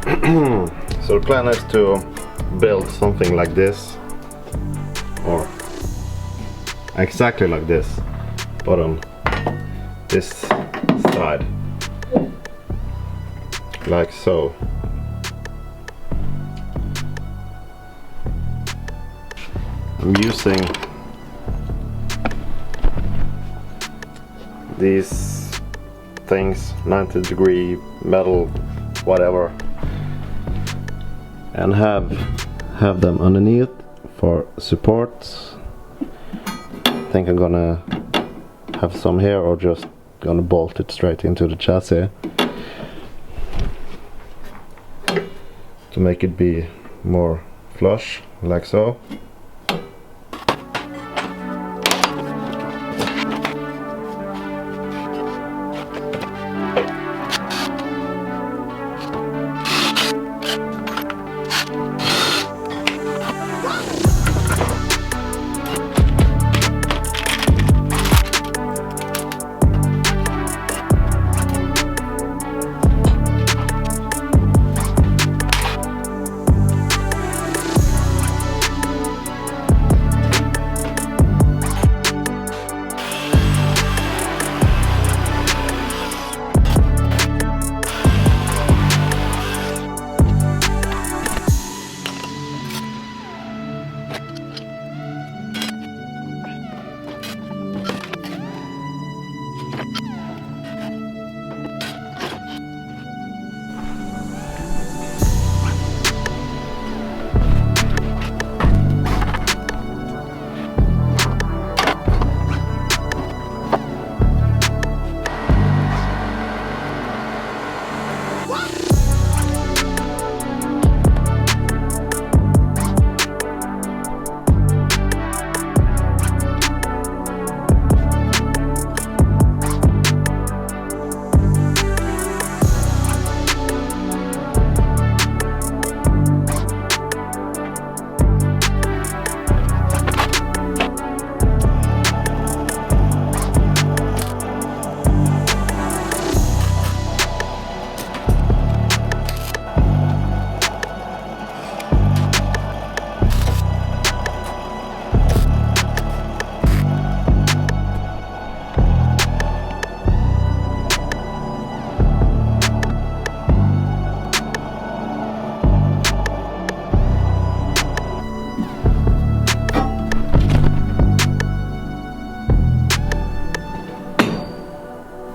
So the plan is to build something like this, or exactly like this, but on this side, like so. I'm using these things, 90-degree metal, whatever, and have them underneath for support. I think I'm gonna have some here, or just gonna bolt it straight into the chassis to make it be more flush, like so.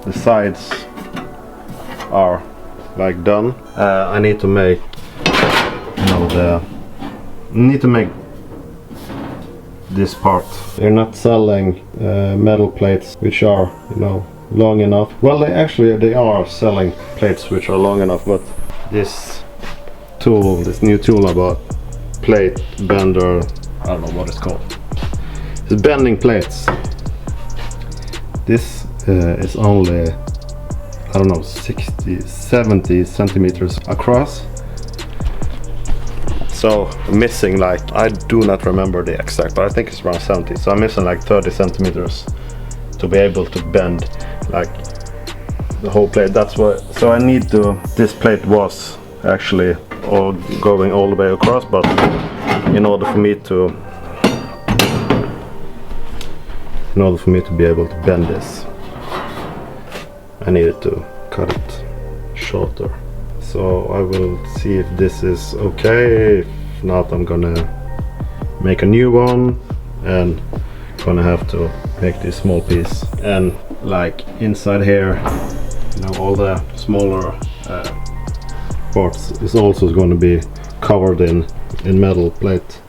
The sides are like done. I need to make, this part. They're not selling metal plates which are, long enough. Well, they are selling plates which are long enough, but this new tool I bought, plate bender, I don't know what it's called. It's bending plates. This is only, I don't know, 70 centimeters across. So missing, like, I do not remember the exact, but I think it's around 70. So I'm missing like 30 centimeters to be able to bend like the whole plate. That's what. So I need to. This plate was actually going all the way across, but in order for me to be able to bend this, I needed to cut it shorter. So I will see if this is okay. If not, I'm gonna make a new one and gonna have to make this small piece. And like inside here, all the smaller parts is also going to be covered in metal plate.